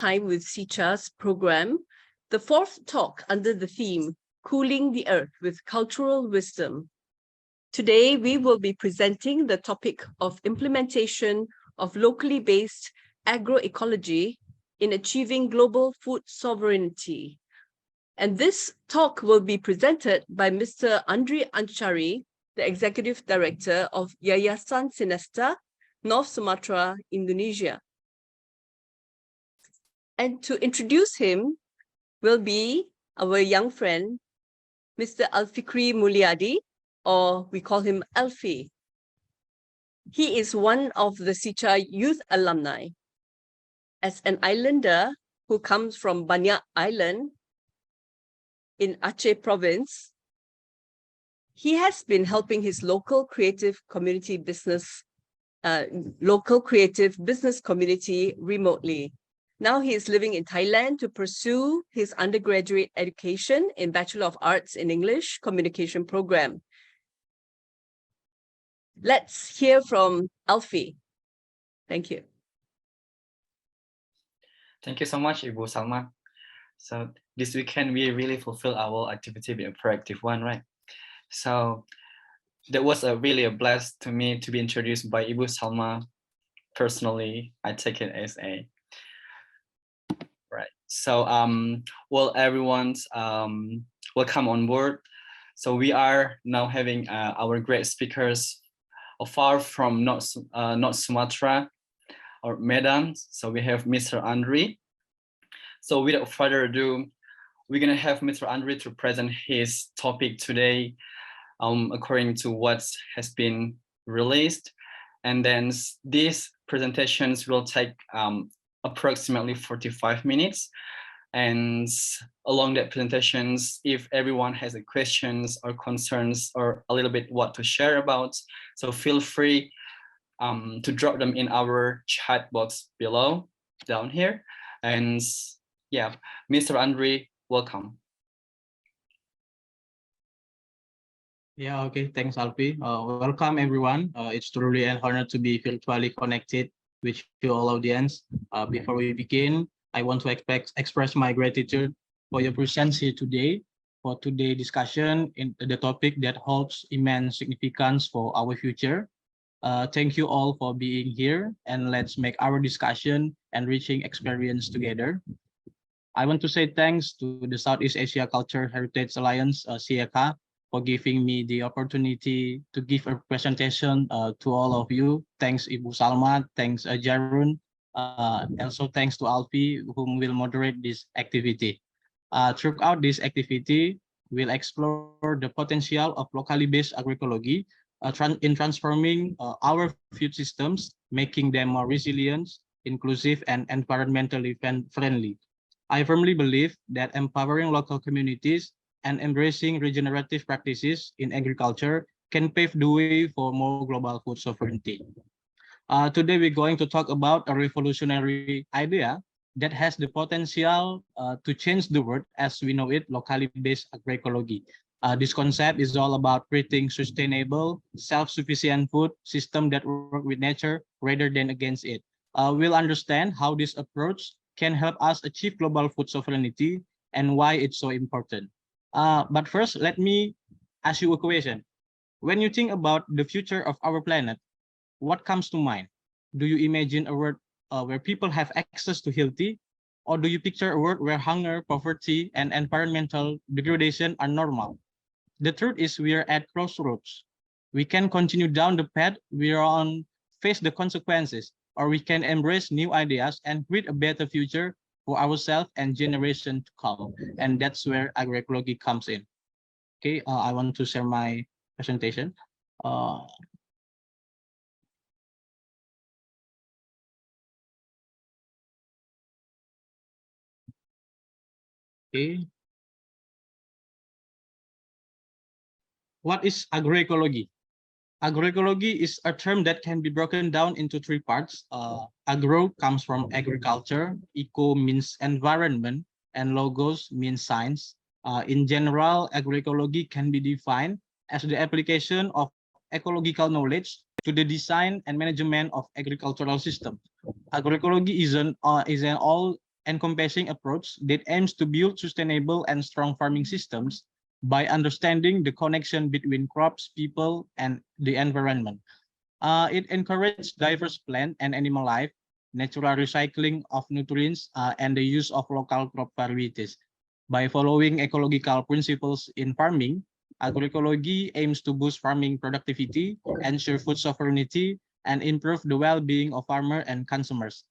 Time with SEACHA's program, the fourth talk under the theme, Cooling the Earth with Cultural Wisdom. Today, we will be presenting the topic of implementation of locally based agroecology in achieving global food sovereignty. And this talk will be presented by Mr. Andri Anchari, the Executive Director of Yayasan Sintesa, North Sumatra, Indonesia. And to introduce him will be our young friend, Mr. Alfikri Mulyadi, or we call him Alfie. He is one of the SEACHA youth alumni. As an islander who comes from Banyak Island in Aceh province, he has been helping his local creative business community remotely. Now he is living in Thailand to pursue his undergraduate education in Bachelor of Arts in English Communication program. Let's hear from Alfie. Thank you. Thank you so much, Ibu Salma. So this weekend, we really fulfill our activity with a proactive one, right? So that was really a blast to me to be introduced by Ibu Salma. Personally, I take it as a right. So well, everyone's welcome on board. So we are now having our great speakers far from North Sumatra or Medan. So we have Mr. Andri. So without further ado, we're gonna have Mr. Andri to present his topic today, according to what has been released. And then these presentations will take approximately 45 minutes. And along that presentations, if everyone has a questions or concerns or a little bit what to share about, so feel free to drop them in our chat box below down here. And yeah, Mr. Andri, welcome. Yeah, okay, thanks, Alfie. Welcome, everyone. It's truly an honor to be virtually connected with you all audience. Before we begin, I want to express my gratitude for your presence here today for today's discussion in the topic that holds immense significance for our future. Thank you all for being here, and let's make our discussion enriching experience together. I want to say thanks to the Southeast Asia Culture Heritage Alliance, SEACHA, for giving me the opportunity to give a presentation to all of you. Thanks, Ibu Salma. Thanks, Jarun. Also thanks to Alfie, whom will moderate this activity. Throughout this activity, we'll explore the potential of locally based agroecology in transforming our food systems, making them more resilient, inclusive, and environmentally friendly. I firmly believe that empowering local communities and embracing regenerative practices in agriculture can pave the way for more global food sovereignty. Today, we're going to talk about a revolutionary idea that has the potential to change the world as we know it, locally based agroecology. This concept is all about creating sustainable, self-sufficient food system that work with nature rather than against it. We'll understand how this approach can help us achieve global food sovereignty and why it's so important. But first, let me ask you a question. When you think about the future of our planet, what comes to mind? Do you imagine a world where people have access to healthy, or do you picture a world where hunger, poverty, and environmental degradation are normal? The truth is we are at crossroads. We can continue down the path we are on, face the consequences, or we can embrace new ideas and create a better future for ourselves and generation to come. And that's where agroecology comes in. Okay, I want to share my presentation. Okay. What is agroecology? Agroecology is a term that can be broken down into three parts. Agro comes from agriculture, eco means environment, and logos means science. In general, agroecology can be defined as the application of ecological knowledge to the design and management of agricultural systems. Agroecology is an all encompassing approach that aims to build sustainable and strong farming systems by understanding the connection between crops, people, and the environment. It encourages diverse plant and animal life, natural recycling of nutrients, and the use of local crop varieties. By following ecological principles in farming, agroecology aims to boost farming productivity, ensure food sovereignty, and improve the well-being of farmers and consumers.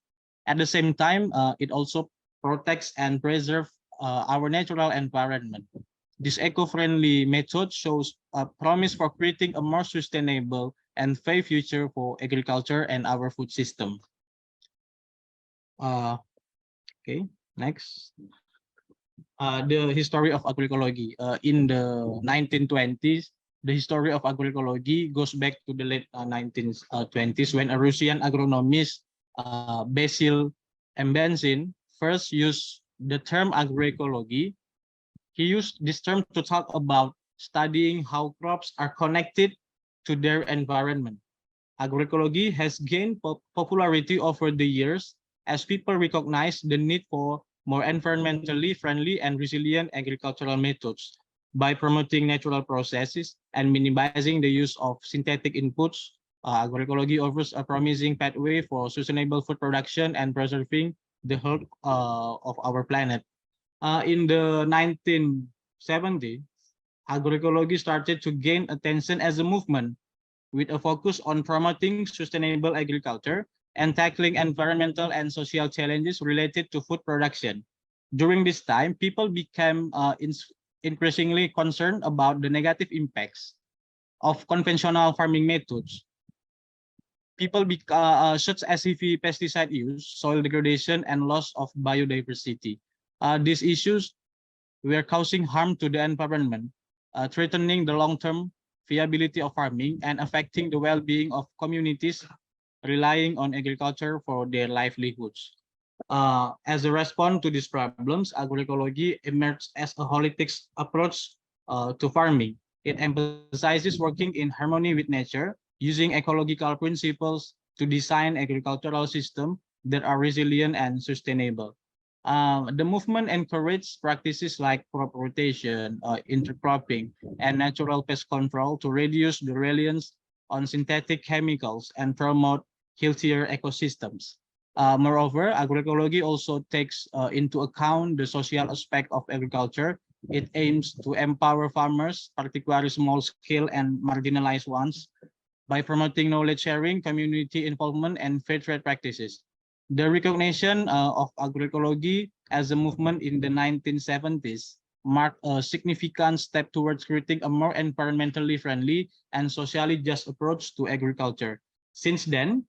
At the same time, it also protects and preserves our natural environment. This eco-friendly method shows a promise for creating a more sustainable and fair future for agriculture and our food system. Okay, next. The history of agroecology. In the 1920s, the history of agroecology goes back to the late 1920s when a Russian agronomist, Basil Embensin, first used the term agroecology. He used this term to talk about studying how crops are connected to their environment. Agroecology has gained popularity over the years as people recognize the need for more environmentally friendly and resilient agricultural methods. By promoting natural processes and minimizing the use of synthetic inputs, agroecology offers a promising pathway for sustainable food production and preserving the health of our planet. In the 1970s, agroecology started to gain attention as a movement with a focus on promoting sustainable agriculture and tackling environmental and social challenges related to food production. During this time, people became increasingly concerned about the negative impacts of conventional farming methods. Such as heavy pesticide use, soil degradation, and loss of biodiversity. These issues were causing harm to the environment, threatening the long-term viability of farming and affecting the well-being of communities relying on agriculture for their livelihoods. As a response to these problems, agroecology emerged as a holistic approach to farming. It emphasizes working in harmony with nature, using ecological principles to design agricultural systems that are resilient and sustainable. The movement encouraged practices like crop rotation, intercropping, and natural pest control to reduce the reliance on synthetic chemicals and promote healthier ecosystems. Moreover, agroecology also takes into account the social aspect of agriculture. It aims to empower farmers, particularly small-scale and marginalized ones, by promoting knowledge sharing, community involvement, and fair trade practices. The recognition of agroecology as a movement in the 1970s marked a significant step towards creating a more environmentally friendly and socially just approach to agriculture. Since then,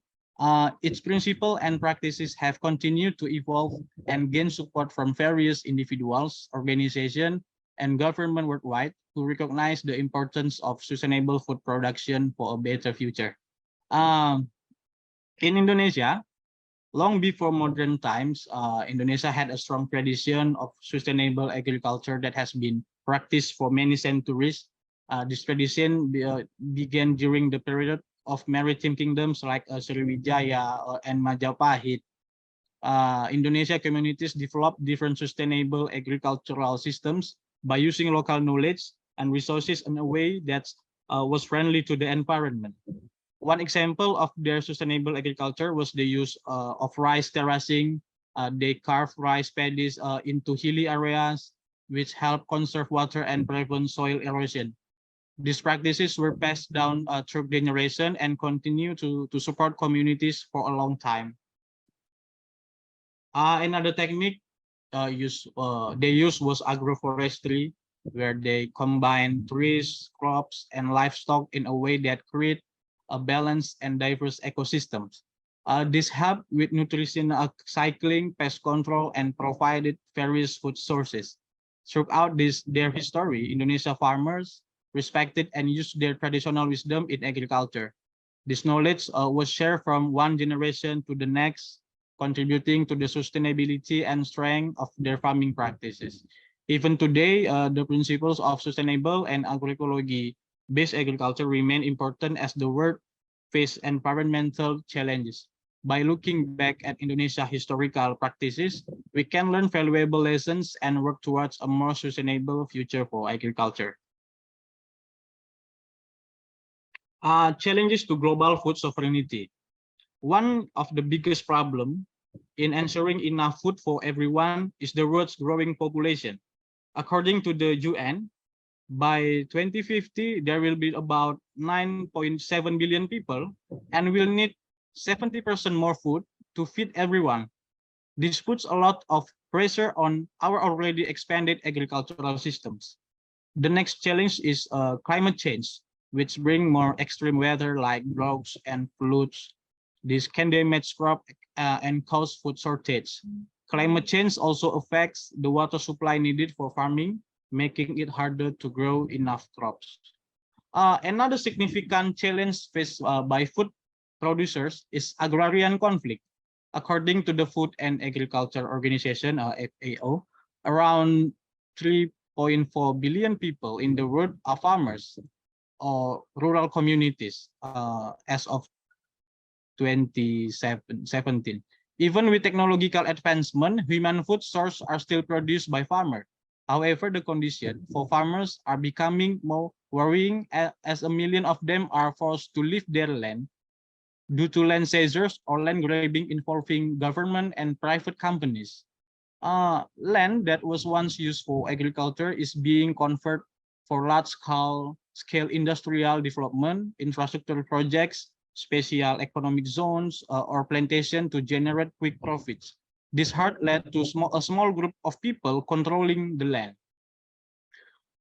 its principles and practices have continued to evolve and gain support from various individuals, organizations, and government worldwide who recognize the importance of sustainable food production for a better future. In Indonesia, long before modern times, Indonesia had a strong tradition of sustainable agriculture that has been practiced for many centuries. This tradition began during the period of maritime kingdoms like Sriwijaya and Majapahit. Indonesia communities developed different sustainable agricultural systems by using local knowledge and resources in a way that was friendly to the environment. One example of their sustainable agriculture was the use of rice terracing. They carved rice paddies into hilly areas, which help conserve water and prevent soil erosion. These practices were passed down through generation and continue to support communities for a long time. Another technique they used was agroforestry, where they combine trees, crops, and livestock in a way that create a balanced and diverse ecosystems. This helped with nutrition cycling, pest control, and provided various food sources. Throughout their history, Indonesia farmers respected and used their traditional wisdom in agriculture. This knowledge was shared from one generation to the next, contributing to the sustainability and strength of their farming practices. Even today, the principles of sustainable and agroecology-based agriculture remain important as the world faces environmental challenges. By looking back at Indonesia historical practices, we can learn valuable lessons and work towards a more sustainable future for agriculture. Challenges to global food sovereignty. One of the biggest problems in ensuring enough food for everyone is the world's growing population. According to the UN, by 2050, there will be about 9.7 billion people, and we'll need 70% more food to feed everyone. This puts a lot of pressure on our already expanded agricultural systems. The next challenge is climate change, which bring more extreme weather like droughts and floods. This can damage crop and cause food shortage. Climate change also affects the water supply needed for farming, making it harder to grow enough crops. Another significant challenge faced by food producers is agrarian conflict. According to the Food and Agriculture Organization, FAO, around 3.4 billion people in the world are farmers or rural communities as of 2017. Even with technological advancement, human food sources are still produced by farmers. However, the conditions for farmers are becoming more worrying as a million of them are forced to leave their land due to land seizures or land grabbing involving government and private companies. Land that was once used for agriculture is being converted for large-scale industrial development, infrastructure projects, special economic zones, or plantation to generate quick profits. This had led to a small group of people controlling the land.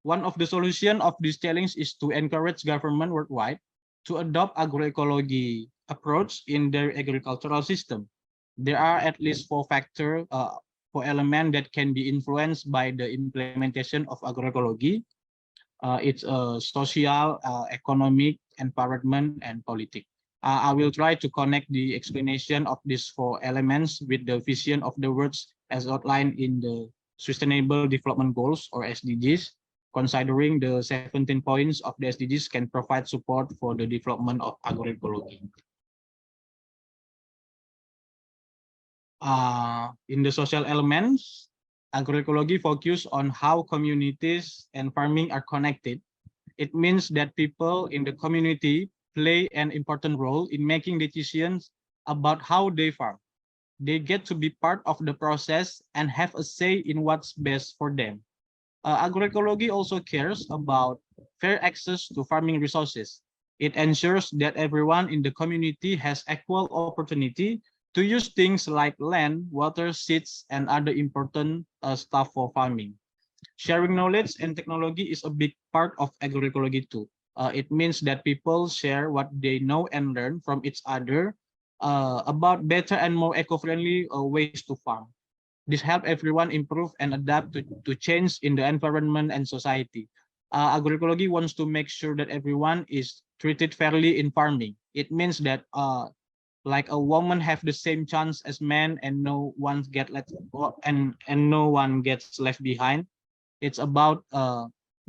One of the solutions of this challenge is to encourage government worldwide to adopt agroecology approach in their agricultural system. There are at least four elements that can be influenced by the implementation of agroecology. It's social, economic, environment, and politics. I will try to connect the explanation of these four elements with the vision of the words as outlined in the Sustainable Development Goals or SDGs. Considering the 17 points of the SDGs can provide support for the development of agroecology. In the social elements, agroecology focus on how communities and farming are connected. It means that people in the community play an important role in making decisions about how they farm. They get to be part of the process and have a say in what's best for them. Agroecology also cares about fair access to farming resources. It ensures that everyone in the community has equal opportunity to use things like land, water, seeds, and other important stuff for farming. Sharing knowledge and technology is a big part of agroecology too. It means that people share what they know and learn from each other about better and more eco-friendly ways to farm. This helps everyone improve and adapt to change in the environment and society. Agroecology wants to make sure that everyone is treated fairly in farming. It means that like a woman have the same chance as men and no one gets left behind. It's about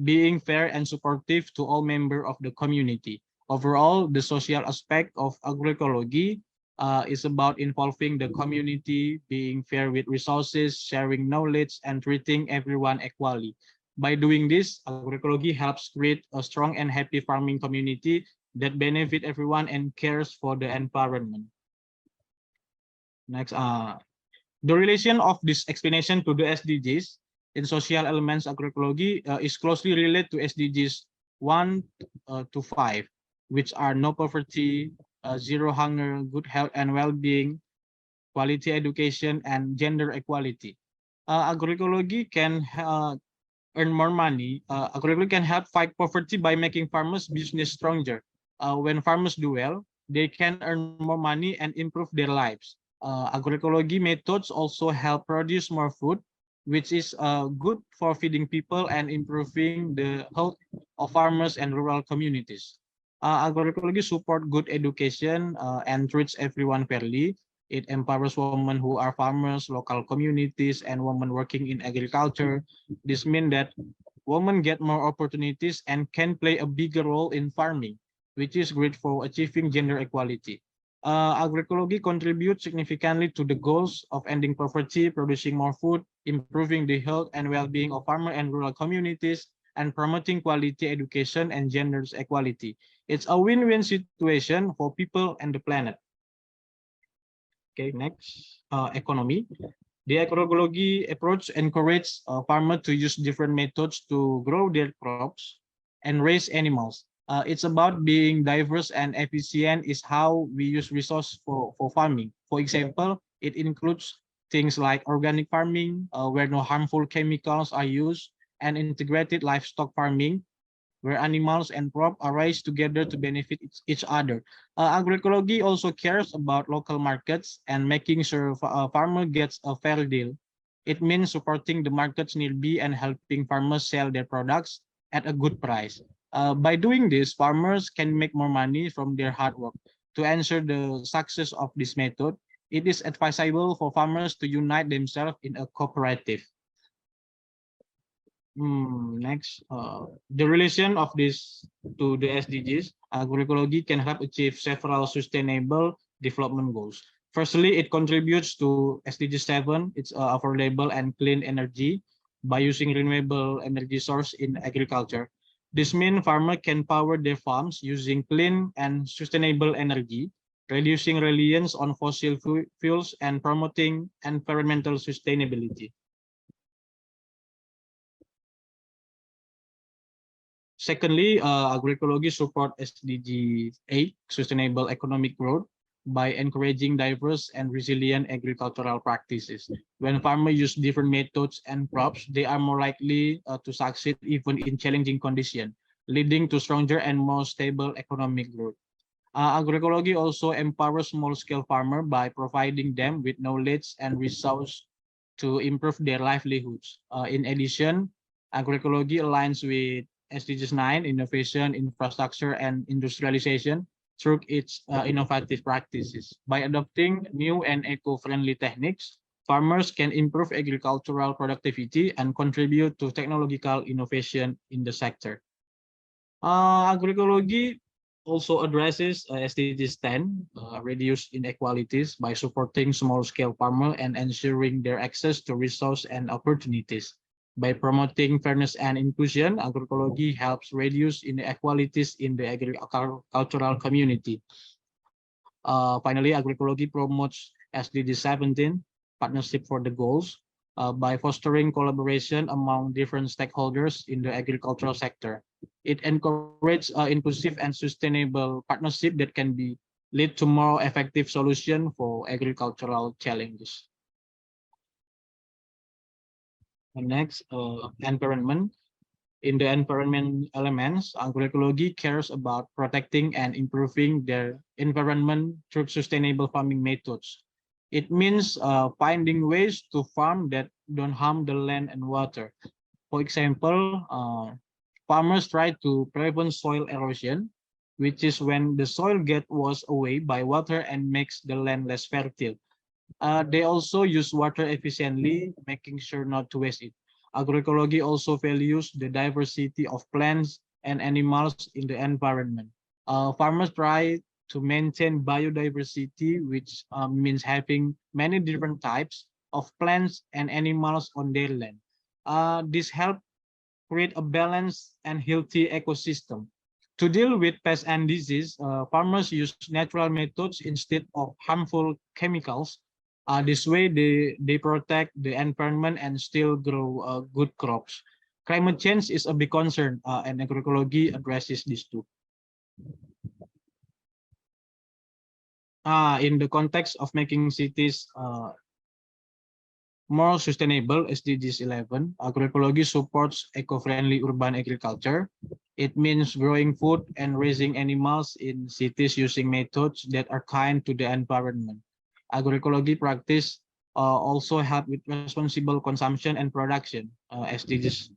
being fair and supportive to all members of the community. Overall, the social aspect of agroecology is about involving the community, being fair with resources, sharing knowledge, and treating everyone equally. By doing this, agroecology helps create a strong and happy farming community that benefit everyone and cares for the environment. Next, the relation of this explanation to the SDGs in social elements agroecology is closely related to SDGs 1 to 5, which are no poverty, zero hunger, good health and well-being, quality education, and gender equality. Agroecology can earn more money. Agroecology can help fight poverty by making farmers' business stronger. When farmers do well, they can earn more money and improve their lives. Agroecology methods also help produce more food, which is good for feeding people and improving the health of farmers and rural communities. Agroecology support good education and treats everyone fairly. It empowers women who are farmers, local communities, and women working in agriculture. This means that women get more opportunities and can play a bigger role in farming, which is great for achieving gender equality. Agroecology contributes significantly to the goals of ending poverty, producing more food, improving the health and well-being of farmer and rural communities, and promoting quality education and gender equality. It's a win-win situation for people and the planet. Okay, next, economy. The agroecology approach encourages farmers to use different methods to grow their crops and raise animals. It's about being diverse and efficient is how we use resources for farming. For example, it includes things like organic farming, where no harmful chemicals are used, and integrated livestock farming, where animals and crop are raised together to benefit each other. Agroecology also cares about local markets and making sure farmer gets a fair deal. It means supporting the markets nearby and helping farmers sell their products at a good price. By doing this, farmers can make more money from their hard work. To ensure the success of this method, it is advisable for farmers to unite themselves in a cooperative. Next, the relation of this to the SDGs, agroecology can help achieve several sustainable development goals. Firstly, it contributes to SDG 7, it's affordable and clean energy by using renewable energy source in agriculture. This means farmers can power their farms using clean and sustainable energy, reducing reliance on fossil fuels and promoting environmental sustainability. Secondly, agroecology support SDG 8, sustainable economic growth, by encouraging diverse and resilient agricultural practices. When farmers use different methods and crops, they are more likely to succeed even in challenging conditions, leading to stronger and more stable economic growth. Agroecology also empowers small-scale farmers by providing them with knowledge and resources to improve their livelihoods. In addition, agroecology aligns with SDGs 9, innovation, infrastructure, and industrialization through its innovative practices. By adopting new and eco-friendly techniques, farmers can improve agricultural productivity and contribute to technological innovation in the sector. Agroecology also addresses SDGs 10, reduce inequalities by supporting small-scale farmers and ensuring their access to resources and opportunities. By promoting fairness and inclusion, agroecology helps reduce inequalities in the agricultural community. Finally, agroecology promotes SDG 17, partnership for the goals, by fostering collaboration among different stakeholders in the agricultural sector. It encourages inclusive and sustainable partnership that can lead to more effective solution for agricultural challenges. And next, environment. In the environment elements, agroecology cares about protecting and improving their environment through sustainable farming methods. It means finding ways to farm that don't harm the land and water. For example, farmers try to prevent soil erosion, which is when the soil gets washed away by water and makes the land less fertile. They also use water efficiently, making sure not to waste it. Agroecology also values the diversity of plants and animals in the environment. Farmers try to maintain biodiversity, which means having many different types of plants and animals on their land. This helps create a balanced and healthy ecosystem. To deal with pests and disease, farmers use natural methods instead of harmful chemicals. This way, they protect the environment and still grow good crops. Climate change is a big concern, and agroecology addresses this too. In the context of making cities more sustainable, SDGs 11, agroecology supports eco-friendly urban agriculture. It means growing food and raising animals in cities using methods that are kind to the environment. Agroecology practice also help with responsible consumption and production, SDGs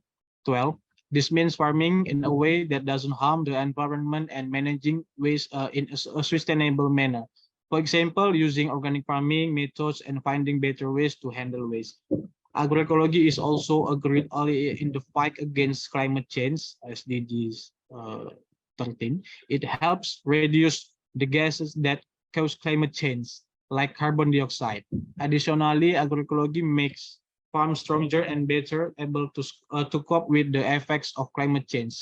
12. This means farming in a way that doesn't harm the environment and managing waste in a sustainable manner. For example, using organic farming methods and finding better ways to handle waste. Agroecology is also a great ally in the fight against climate change, SDGs 13. It helps reduce the gases that cause climate change, like carbon dioxide. Additionally, agroecology makes farms stronger and better able to cope with the effects of climate change.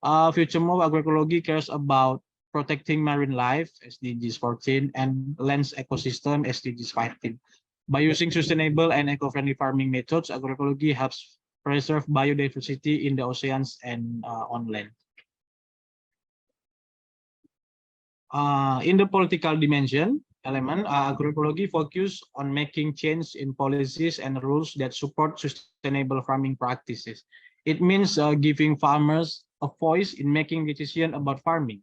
Furthermore, agroecology cares about protecting marine life, SDGs 14, and land ecosystem, SDGs 15. By using sustainable and eco-friendly farming methods, agroecology helps preserve biodiversity in the oceans and on land. In the political dimension element, agroecology focus on making change in policies and rules that support sustainable farming practices. It means giving farmers a voice in making decisions about farming.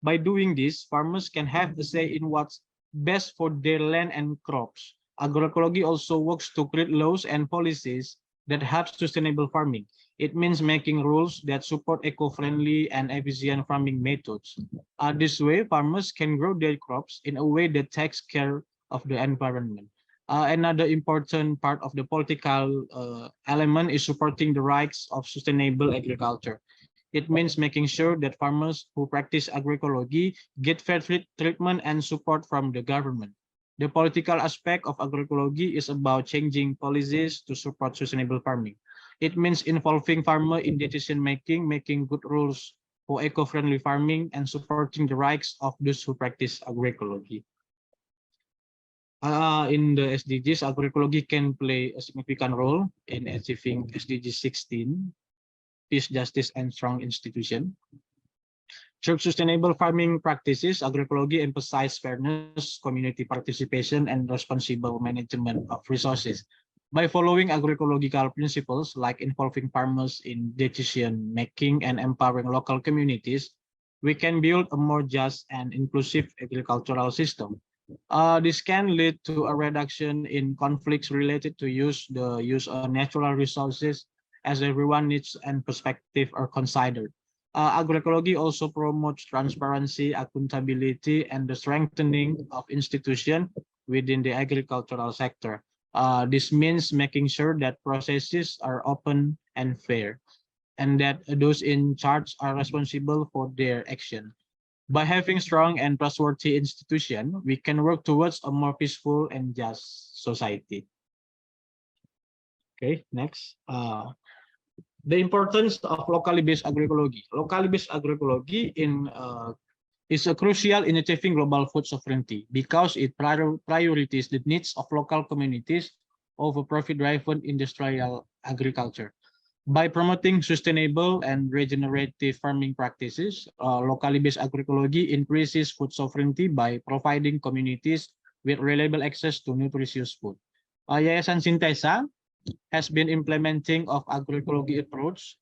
By doing this, farmers can have a say in what's best for their land and crops. Agroecology also works to create laws and policies that help sustainable farming. It means making rules that support eco-friendly and efficient farming methods. This way, farmers can grow their crops in a way that takes care of the environment. Another important part of the political element is supporting the rights of sustainable agriculture. It means making sure that farmers who practice agroecology get fair treatment and support from the government. The political aspect of agroecology is about changing policies to support sustainable farming. It means involving farmers in decision making, making good rules for eco-friendly farming, and supporting the rights of those who practice agroecology. In the SDGs, agroecology can play a significant role in achieving SDG 16, peace, justice, and strong institution. Through sustainable farming practices, agroecology emphasizes fairness, community participation, and responsible management of resources. By following agroecological principles like involving farmers in decision making and empowering local communities, we can build a more just and inclusive agricultural system. This can lead to a reduction in conflicts related to the use of natural resources, as everyone needs and perspective are considered. Agroecology also promotes transparency, accountability, and the strengthening of institutions within the agricultural sector. This means making sure that processes are open and fair, and that those in charge are responsible for their action. By having strong and trustworthy institutions, we can work towards a more peaceful and just society. Okay, next. The importance of locally based agroecology. Locally based agroecology is crucial in achieving global food sovereignty because it prioritizes the needs of local communities over profit-driven industrial agriculture. By promoting sustainable and regenerative farming practices, locally based agroecology increases food sovereignty by providing communities with reliable access to nutritious food. Yayasan Sintesa has been implementing of agroecology approach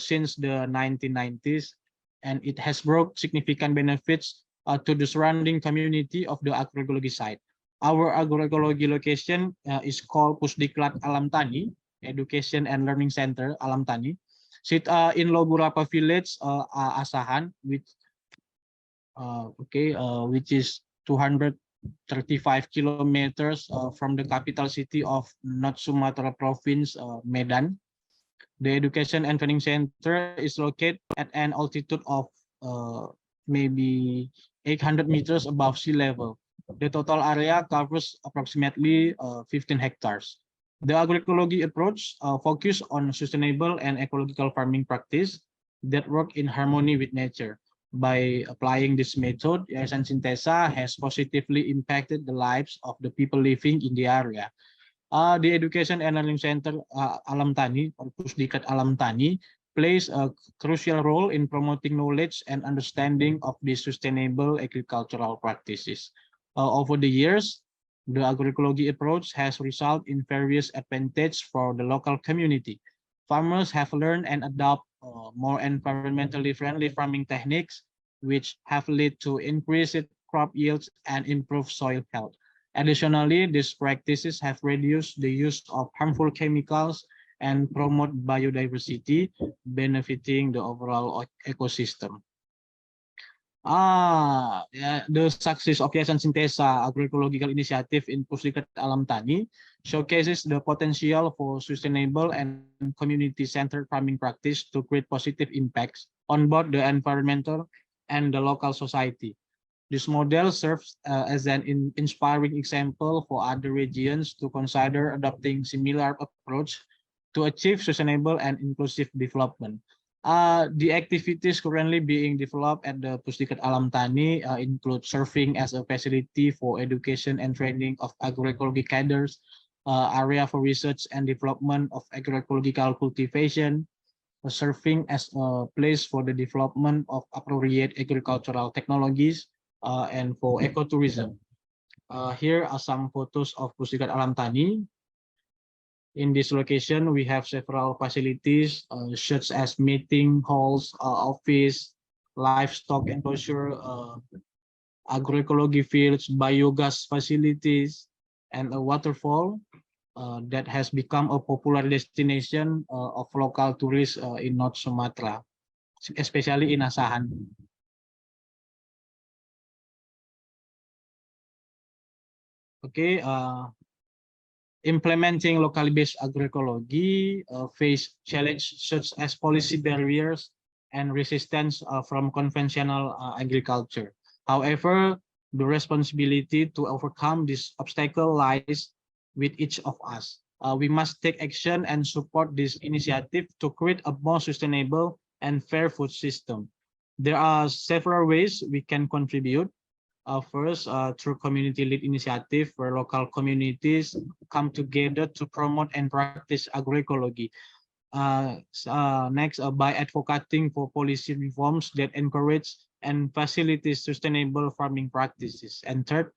since the 1990s, and it has brought significant benefits to the surrounding community of the agroecology site. Our agroecology location is called Pusdiklat Alam Tani, Education and Learning Center Alam Tani, sit in Loburapa Village, Asahan, which is 235 kilometers from the capital city of North Sumatra Province, Medan. The Education and Training Center is located at an altitude of maybe 800 meters above sea level. The total area covers approximately 15 hectares. The agroecology approach focuses on sustainable and ecological farming practice that work in harmony with nature. By applying this method, Yayasan Sintesa has positively impacted the lives of the people living in the area. The Education and Learning Center Alam Tani, or Pusdikat Alam Tani, plays a crucial role in promoting knowledge and understanding of the sustainable agricultural practices. Over the years, the agroecology approach has resulted in various advantages for the local community. Farmers have learned and adopt more environmentally friendly farming techniques, which have led to increased crop yields and improved soil health. Additionally, these practices have reduced the use of harmful chemicals and promote biodiversity, benefiting the overall ecosystem. The success of Yayasan Sintesa agroecological initiative in Pusdikat Alam Tani showcases the potential for sustainable and community-centered farming practice to create positive impacts on both the environmental and the local society. This model serves as an inspiring example for other regions to consider adopting similar approach to achieve sustainable and inclusive development. The activities currently being developed at the Pustikat Alam Tani include serving as a facility for education and training of agroecology cadres, area for research and development of agroecological cultivation, serving as a place for the development of appropriate agricultural technologies, and for ecotourism. Here are some photos of Pustikat Alam Tani. In this location, we have several facilities such as meeting halls, office, livestock enclosure, agroecology fields, biogas facilities, and a waterfall that has become a popular destination of local tourists in North Sumatra, especially in Asahan. Okay, implementing locally based agroecology face challenges such as policy barriers and resistance from conventional agriculture. However, the responsibility to overcome this obstacle lies with each of us. We must take action and support this initiative to create a more sustainable and fair food system. There are several ways we can contribute. First, through community-led initiative where local communities come together to promote and practice agroecology. Next, by advocating for policy reforms that encourage and facilitate sustainable farming practices. And third,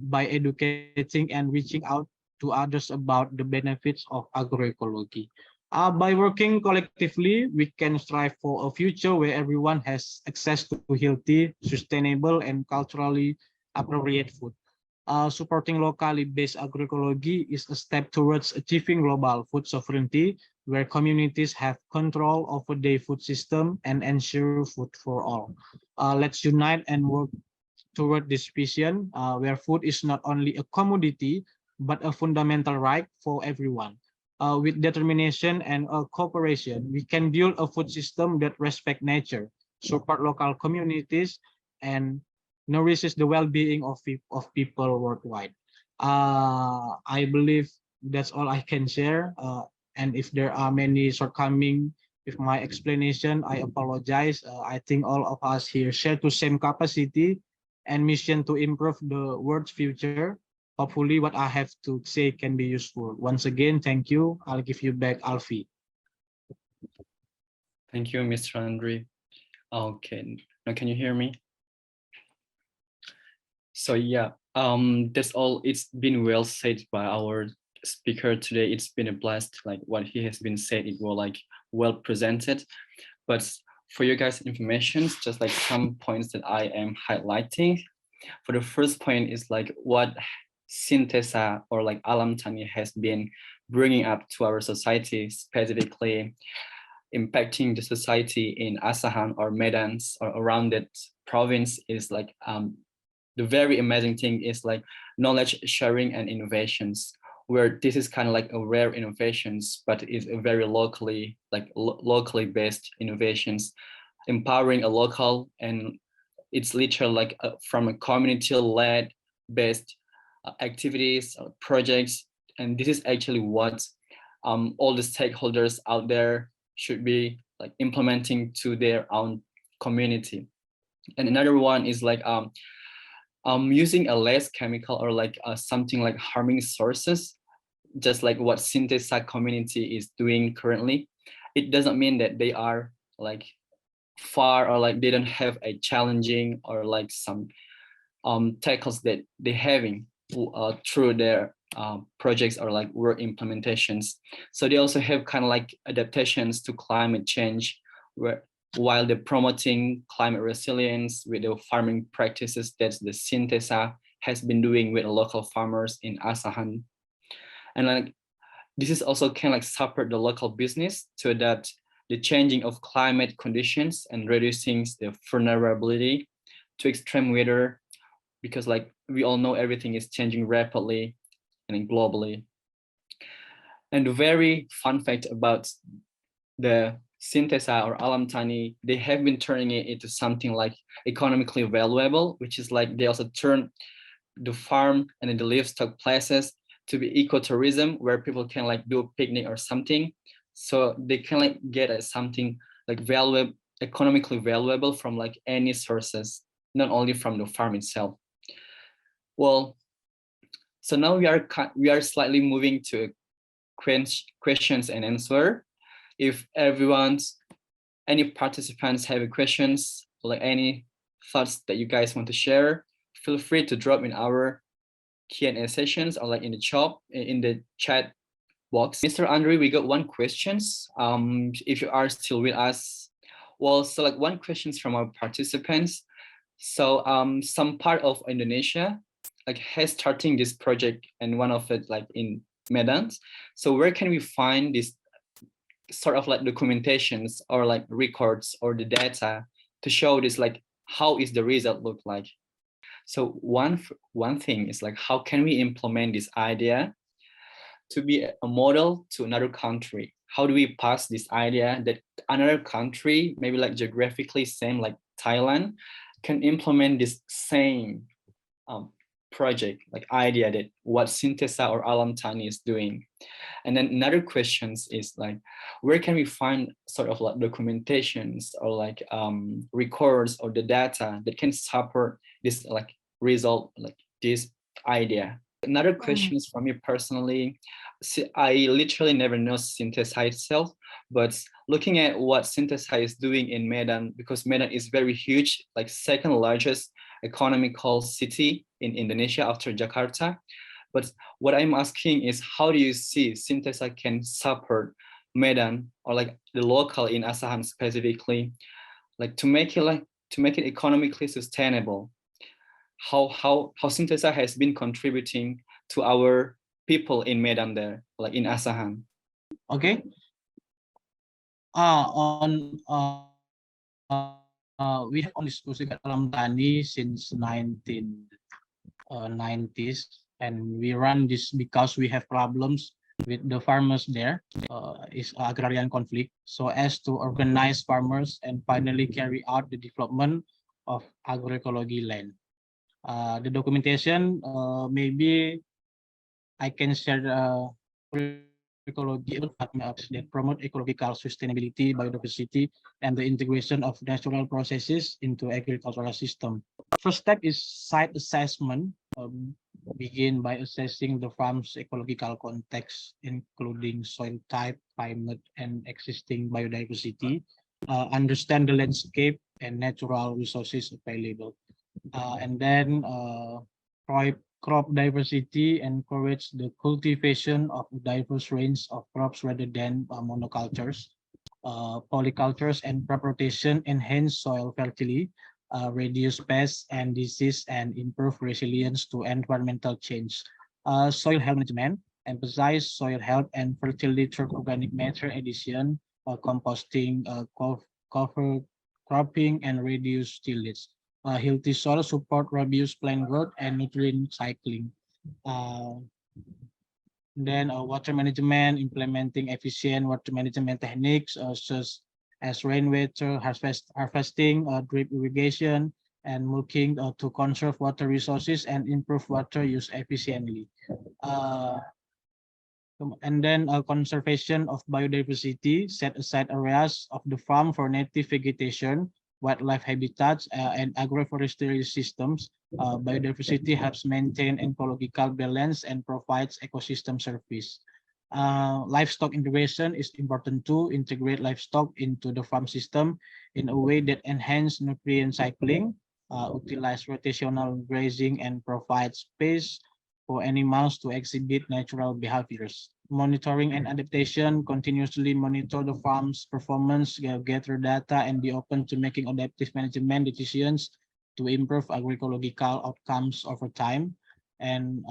by educating and reaching out to others about the benefits of agroecology. By working collectively, we can strive for a future where everyone has access to healthy, sustainable, and culturally appropriate food. Supporting locally based agroecology is a step towards achieving global food sovereignty, where communities have control over their food system and ensure food for all. Let's unite and work toward this vision, where food is not only a commodity, but a fundamental right for everyone. With determination and cooperation, we can build a food system that respects nature, support local communities, and nourishes the well-being of people worldwide. I believe that's all I can share. And if there are many shortcomings with my explanation, I apologize. I think all of us here share the same capacity and mission to improve the world's future. Hopefully what I have to say can be useful. Once again, thank you. I'll give you back Alfie. Thank you, Mr. Andre. Okay, now can you hear me? So yeah, that's all. It's been well said by our speaker today. It's been a blast, like what he has been said, it was like well presented. But for you guys' information, just like some points that I am highlighting. For the first point is like what Sintesa or like Alam Tani has been bringing up to our society, specifically impacting the society in Asahan or Medans or around that province is like the very amazing thing is like knowledge sharing and innovations, where this is kind of like a rare innovations, but is a very locally locally based innovations, empowering a local, and it's literally like from a community-led based activities, projects, and this is actually what all the stakeholders out there should be like implementing to their own community. And another one is like using a less chemical or like something like harming sources, just like what Sintesa community is doing currently. It doesn't mean that they are like far or like they don't have a challenging or like some tackles that they're having through their projects or like work implementations. So they also have kind of like adaptations to climate change, where while they're promoting climate resilience with the farming practices that the Sintesa has been doing with local farmers in Asahan. And like this is also kind of like support the local business to adapt the changing of climate conditions and reducing the vulnerability to extreme weather, because like we all know everything is changing rapidly and globally. And a very fun fact about the Sintesa or Alam Tani, they have been turning it into something like economically valuable, which is like they also turn the farm and then the livestock places to be ecotourism, where people can like do a picnic or something. So they can like get something like valuable, economically valuable from like any sources, not only from the farm itself. Well, so now we are slightly moving to questions and answer. If any participants have questions, like any thoughts that you guys want to share, feel free to drop in our Q&A sessions or like in the chat box. Mr. Andre, we got one questions. If you are still with us, well, so like one questions from our participants. So some part of Indonesia like has starting this project, and one of it like in Medan. So where can we find this sort of like documentations or like records or the data to show this, like how is the result look like? So one thing is like, how can we implement this idea to be a model to another country? How do we pass this idea that another country, maybe like geographically same like Thailand, can implement this same project, like idea that what Sintesa or Alam Tani is doing? And then another questions is like, where can we find sort of like documentations or like records or the data that can support this like result, like this idea? Another question is from me personally. I literally never know Sintesa itself, but looking at what Sintesa is doing in Medan, because Medan is very huge, like second largest economical city in Indonesia after Jakarta. But what I'm asking is, how do you see Sintesa can support Medan or like the local in Asahan specifically, like to make it economically sustainable? How Sintesa has been contributing to our people in Medan there, like in Asahan? Okay. We have on discussing Alam Tani since 1990s, and we run this because we have problems with the farmers there. Is agrarian conflict, so as to organize farmers and finally carry out the development of agroecology land. The documentation, maybe I can share the ecology that promote ecological sustainability, biodiversity, and the integration of natural processes into agricultural system. First step is site assessment. Begin by assessing the farm's ecological context, including soil type, climate, and existing biodiversity. Understand the landscape and natural resources available. And then crop diversity, encourage the cultivation of a diverse range of crops rather than monocultures. Polycultures and crop rotation enhance soil fertility, reduce pests and disease, and improve resilience to environmental change. Soil health management, emphasize soil health and fertility through organic matter addition, composting, cover cropping, and reduce tillage. Healthy soil support robust plant growth and nutrient cycling. Then water management, implementing efficient water management techniques such as rainwater harvesting, drip irrigation, and mulching to conserve water resources and improve water use efficiently. And then conservation of biodiversity, set aside areas of the farm for native vegetation, wildlife habitats, and agroforestry systems. Biodiversity helps maintain ecological balance and provides ecosystem service. Livestock integration is important too. Integrate livestock into the farm system in a way that enhance nutrient cycling, utilize rotational grazing, and provide space for animals to exhibit natural behaviors. Monitoring and adaptation, continuously monitor the farm's performance, gather data, and be open to making adaptive management decisions to improve agroecological outcomes over time. And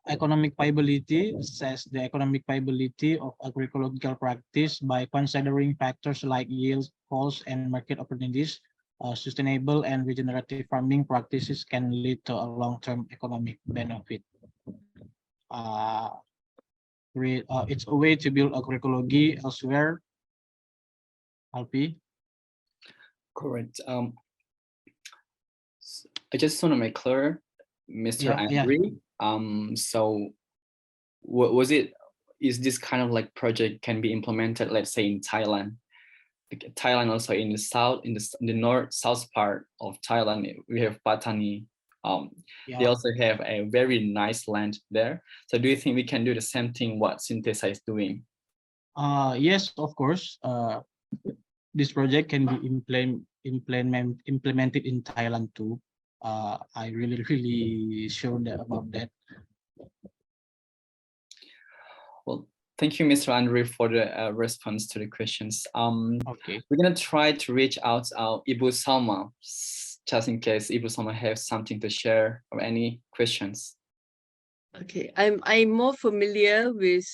economic viability, assess the economic viability of agroecological practice by considering factors like yield, cost, and market opportunities. Sustainable and regenerative farming practices can lead to a long-term economic benefit. It's a way to build agroecology elsewhere Alpi? Correct. I just want to make clear, Mr. Yeah. Andre. So is this kind of like project can be implemented, let's say in Thailand? Thailand also in the south, in the north south part of Thailand, we have Patani. They Yeah. also have a very nice land there. So do you think we can do the same thing what Sintesa is doing? Yes, of course. This project can be implemented in Thailand too. I really sure about that. Well, thank you, Mr. Andre, for the response to the questions. Okay. We're gonna try to reach out our Ibu Salma, just in case Ibu Salma has something to share or any questions. Okay, I'm more familiar with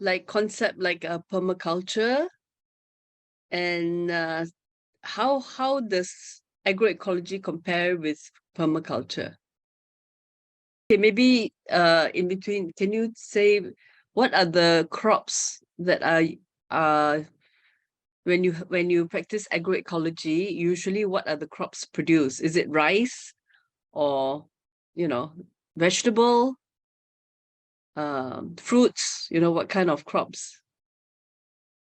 like concept like permaculture, and how does agroecology compare with permaculture? Okay, maybe in between, can you say what are the crops that are when you practice agroecology, usually what are the crops produced? Is it rice or vegetable, fruits, what kind of crops?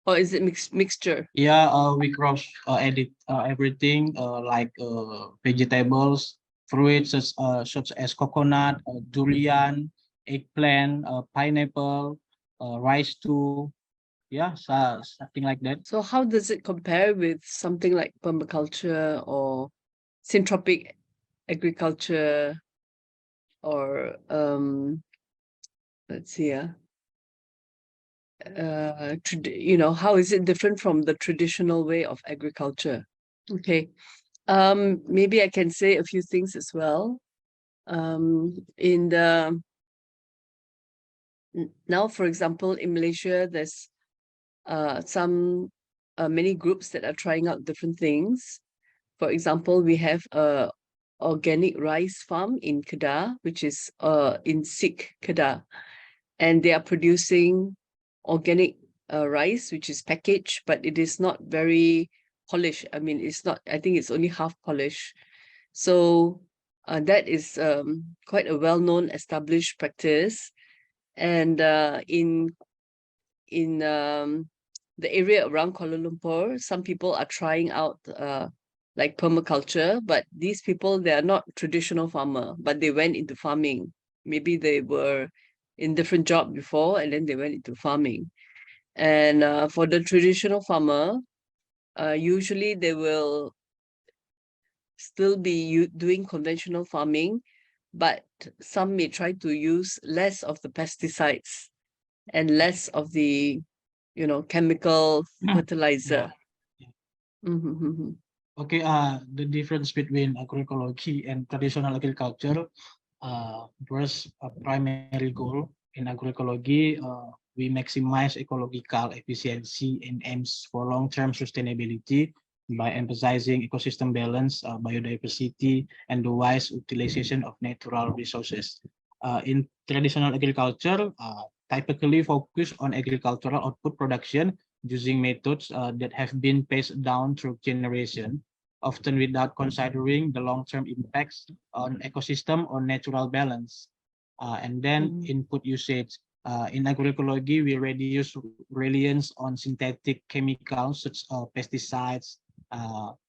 Or is it mixture? Yeah, we cross edit everything like vegetables, fruits such as coconut, durian, eggplant, pineapple, rice too. Yeah, something like that. So how does it compare with something like permaculture or syntropic agriculture, or let's see, how is it different from the traditional way of agriculture? Okay, maybe I can say a few things as well. In the now, for example, in Malaysia, there's many groups that are trying out different things. For example, we have a organic rice farm in Kedah, which is in SEACHA Kedah, and they are producing organic rice, which is packaged, but it is not very polished. I mean, it's not. I think it's only half polished. So that is quite a well-known, established practice, and in the area around Kuala Lumpur, some people are trying out like permaculture, but these people, they are not traditional farmer, but they went into farming. Maybe they were in different job before, and then they went into farming. And for the traditional farmer, usually they will still be doing conventional farming, but some may try to use less of the pesticides and less of the chemical fertilizer. Yeah. Okay, the difference between agroecology and traditional agriculture. First, a primary goal in agroecology, we maximize ecological efficiency and aims for long-term sustainability by emphasizing ecosystem balance, biodiversity, and the wise utilization of natural resources. In traditional agriculture, typically focus on agricultural output production using methods that have been passed down through generation, often without considering the long-term impacts on ecosystem or natural balance. And then input usage. In agroecology, we reduce reliance on synthetic chemicals such as pesticides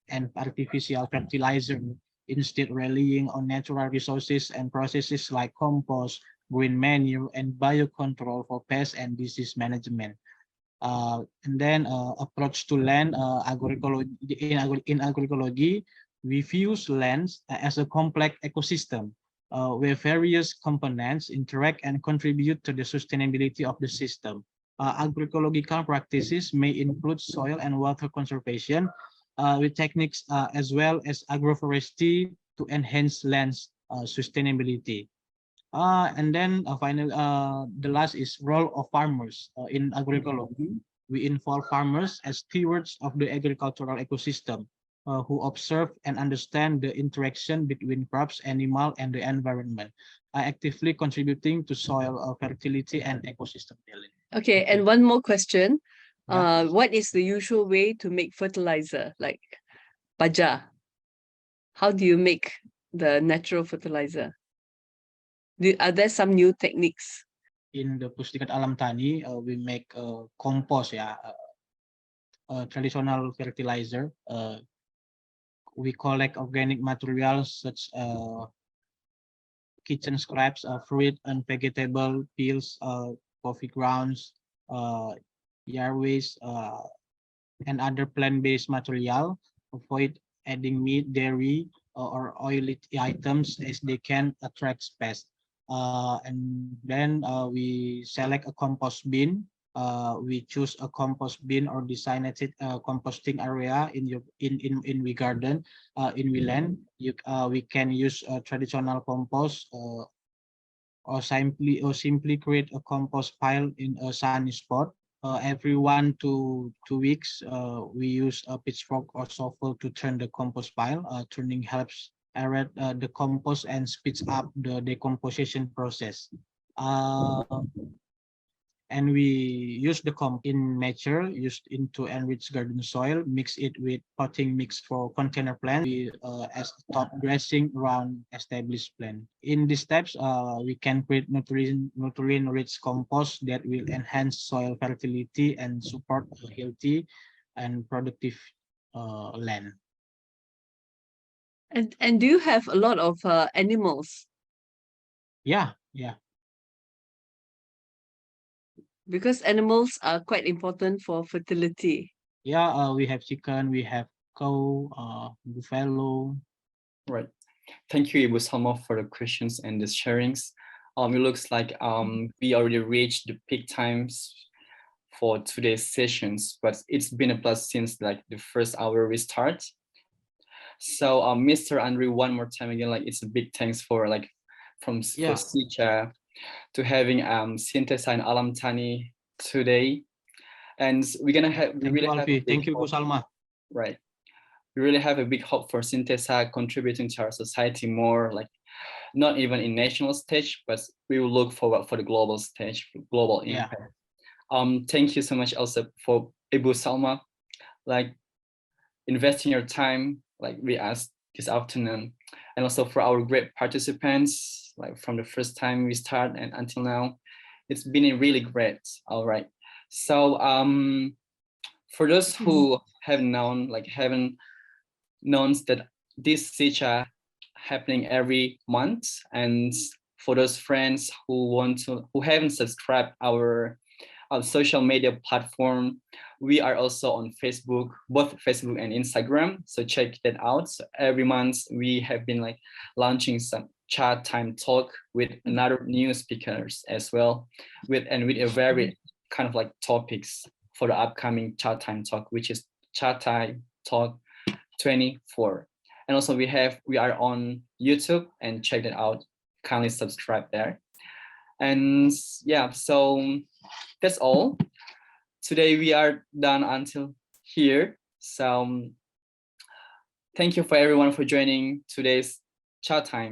and artificial fertilizer, instead relying on natural resources and processes like compost, green manure, and biocontrol for pest and disease management. And then approach to land, in agroecology, we view lands as a complex ecosystem where various components interact and contribute to the sustainability of the system. Agroecological practices may include soil and water conservation with techniques as well as agroforestry to enhance land's sustainability. And then the last is role of farmers in agroecology. We involve farmers as stewards of the agricultural ecosystem who observe and understand the interaction between crops, animal, and the environment, actively contributing to soil fertility and ecosystem balance. Okay, and one more question. What is the usual way to make fertilizer, like baja? How do you make the natural fertilizer? Are there some new techniques? In the Pustikat Alam Tani, we make compost, traditional fertilizer. We collect organic materials such kitchen scraps, fruit and vegetable peels, coffee grounds, yard waste, and other plant-based material. Avoid adding meat, dairy, or oily items as they can attract pests. And then we select a compost bin. We choose a compost bin or designated composting area in your in we garden in we land. We can use traditional compost or simply create a compost pile in a sunny spot. Every 1 to 2 weeks, we use a pitchfork or shovel to turn the compost pile. Turning helps aerate the compost and speeds up the decomposition process. And we use the compost in nature, used into enrich garden soil, mix it with potting mix for container plants. We as top dressing around established plant. In these steps, we can create nutrient-rich compost that will enhance soil fertility and support a healthy and productive land. And do you have a lot of animals? Yeah. Because animals are quite important for fertility. Yeah, we have chicken, we have cow, buffalo. Right. Thank you, Ibu Salma, for the questions and the sharings. It looks like we already reached the peak times for today's sessions, but it's been a plus since like the first hour we start. So Mr. Andre, one more time again, like it's a big thanks for like for SEACHA to having Sintesa and Alam Tani today. And we're gonna have Thank you, Bu Salma. Right. We really have a big hope for Sintesa contributing to our society more, like not even in national stage, but we will look forward for the global stage, global impact. Thank you so much also for Ibu Salma, like investing your time, like we asked this afternoon, and also for our great participants, like from the first time we start and until now, it's been really great. All right. So for those who haven't known that this SEACHA happening every month, and for those friends who haven't subscribed our social media platform, we are also on Facebook, both Facebook and Instagram, so check that out. So every month we have been like launching some chat time talk with another new speakers as well, with a very kind of like topics for the upcoming chat time talk, which is chat time talk 24. And also we are on YouTube, and check that out. Kindly subscribe there. And yeah, so that's all. Today we are done until here. So thank you for everyone for joining today's chat time.